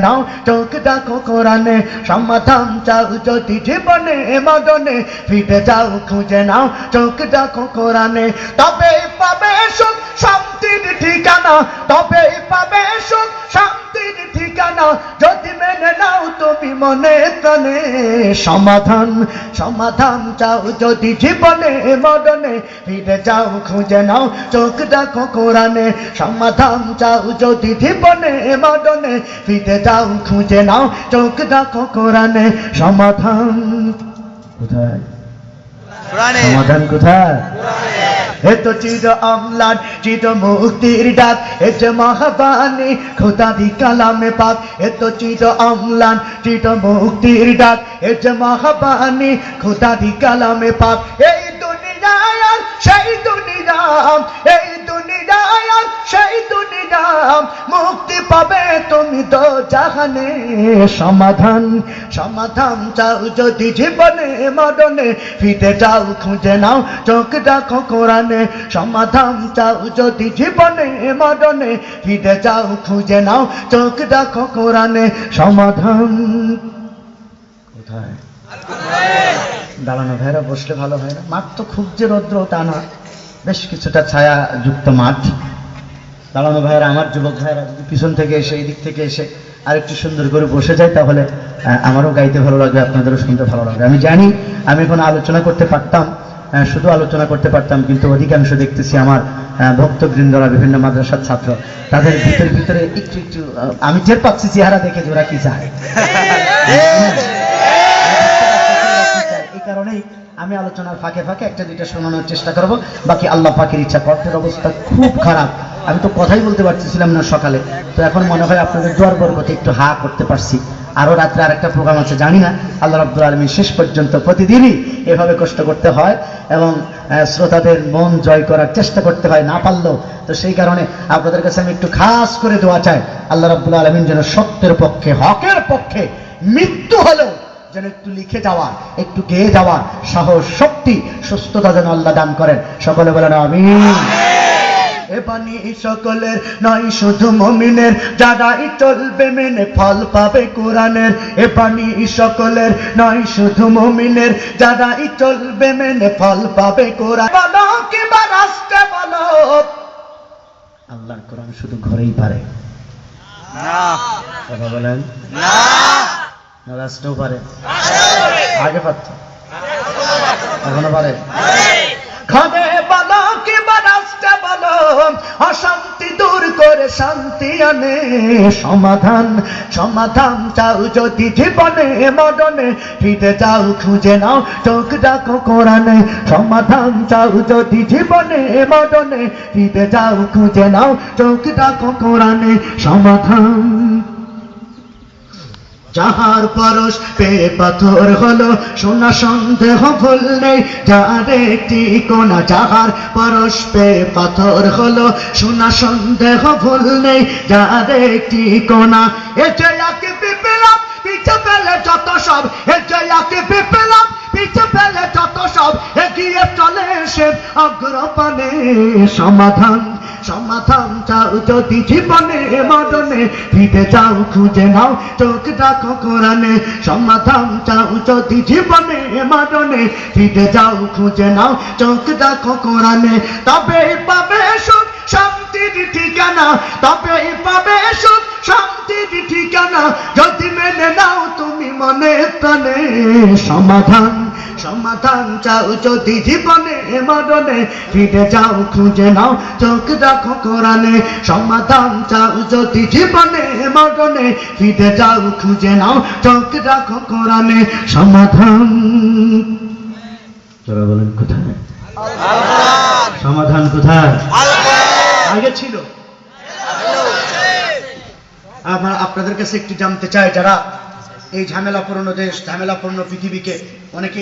নাও চোখ রাখো কোরআনে সমাধান চাও যদি জীবনে মরণে ফিরে যাও খুঁজে নাও চোখ রাখো কোরআনে তবেই পাবে সুখ শান্তির ঠিকানা তবেই পাবে সুখ শান্তির ঠিকানা যদি মেনে নাও তুমি মনে প্রাণে সমাধান সমাধান চাও যদি জীবনে মরণে ফিরে যাও খুঁজে নাও চোখ রাখো কোরআনে সমাধান চাও যদি জীবনে মরণে ফিরে যাও খুঁজে নাও চোখ রাখো কোরআনে সমাধান কোথায় সমাধান কোথায় এ তো চির অম্লান চির মুক্তির ডাক এ যে মহাবাণী খোদা দি কালামে পাক এ তো চির অম্লান চির মুক্তির ডাক এ যে মহাবাণী খোদা দি কালামে পাক এই দুনিয়ায় আর সেই দুনিয়া এই দুনিয়ায় আর সেই দুনিয়া মুক্তি পাবে তুমি তো জাহানে সমাধান সমাধান চাও যদি জীবনে মরণে ফিরে যাও খুঁজে নাও চোখ রাখো কোরআনে সমাধান চাও যদি জীবনে মরণে ফিরে যাও খুঁজে নাও চোখ রাখো কোরআনে সমাধান কোথায় দাঁড়ানো ভাইরা বসলে ভালো হয় না মাঠ তো খুব যে রৌদ্র তা না বেশ কিছুটা ছায়া যুক্ত মাঠ দাঁড়ানো ভাইরা আমার যুবক ভাইরা যদি পিছন থেকে এসে এই দিক থেকে এসে আর একটু সুন্দর করে বসে যায় তাহলে আমারও গাইতে ভালো লাগবে আপনাদেরও শুনতে ভালো লাগবে আমি জানি আমি এখন আলোচনা করতে পারতাম শুধু আলোচনা করতে পারতাম কিন্তু অধিকাংশ দেখতেছি আমার ভক্তবৃন্দরা বিভিন্ন মাদ্রাসার ছাত্র তাদের ভিতরে একটু একটু আমি টের পাচ্ছি চেহারা দেখে যে ওরা কি চায় এই কারণেই আমি আলোচনার ফাঁকে ফাঁকে একটা দুইটা শোনানোর চেষ্টা করব বাকি আল্লাহ পাকের ইচ্ছা কণ্ঠের অবস্থা খুব খারাপ আমি তো কথাই বলতে পারতেছিলাম না সকালে তো এখন মনে হয় আপনাদের দোয়ার বরকতে একটু হা করতে পারছি আরো রাত্রে আরেকটা প্রোগ্রাম আছে জানি না আল্লাহ রাব্বুল আলামিন শেষ পর্যন্ত প্রতিদিনই এভাবে কষ্ট করতে হয় এবং শ্রোতাদের মন জয় করার চেষ্টা করতে হয় না পারলেও তো সেই কারণে আপনাদের কাছে আমি একটু খাস করে দোয়া চাই আল্লাহ রাব্বুল আলামিন যেন সত্যের পক্ষে হকের পক্ষে মৃত্যু হলেও যেন একটু লিখে যাওয়া একটু গেয়ে যাওয়া সাহস শক্তি সুস্থতা যেন আল্লাহ দান করেন সকলে বলেন আমিন এ বাণী সকলের নয় শুধু মুমিনের যারাই চলবে মেনে ফল পাবে কোরআনের এ বাণী সকলের নয় শুধু মুমিনের যারাই চলবে মেনে ফল পাবে কোরআন বলো কিংবা রাষ্ট্রে বলো আল্লাহর কোরআন শুধু ঘরেই পারে না কথা বলেন না রাষ্ট্রও পারে আগে পারত এখনো পারে ঘরে বলো কিংবা রাষ্ট্রে বলো অশান্তি দূর করে শান্তি আনে সমাধান সমাধান চাও যদি জীবনে মরণে ফিরে যাও খুঁজে নাও চোখ রাখো কোরআনে সমাধান চাও যদি জীবনে মরণে ফিরে যাও খুঁজে নাও চোখ রাখো কোরআনে সমাধান যাহার পরশ পে পাথর হলো সোনা সন্দেহ ভুল নেই যার একটি কোনা যাহার পরশ পে পাথর হলো সোনা সন্দেহ ভুল নেই যার একটি কোনা এ জয়াকে বিপ্লব পিছে ফেলে যত সব এ জয়াকে বিপ্লব পিছে ফেলে যত সব এগিয়ে চলে সে অগ্রপানে সমাধান সমাধান চাও যদি জীবনে মরণে ফিরে যাও খুঁজে নাও চোখ রাখো কোরআনে সমাধান চাও যদি জীবনে মরণে ফিরে যাও খুঁজে নাও চোখ রাখো কোরআনে তবেই পাবে সুখ শান্তির ঠিকানা তবেই পাবে সুখ শান্তির ঠিকানা যদি মেনে নাও তুমি মনে প্রাণে সমাধান সমাধান চাও যদি জীবনে মরণে ফিরে যাও খুঁজে নাও চোখ রাখো কোরআনে সমাধান চাও যদি জীবনে মরণে ফিরে যাও খুঁজে নাও চোখ রাখো কোরআনে সমাধান যারা বলেন কোথায় সমাধান কোথায় আগে ছিল আপনাদের কাছে একটু জানতে চাই যারা এই ঝামেলাপূর্ণ দেশ ঝামেলাপূর্ণ পৃথিবীকে অনেকে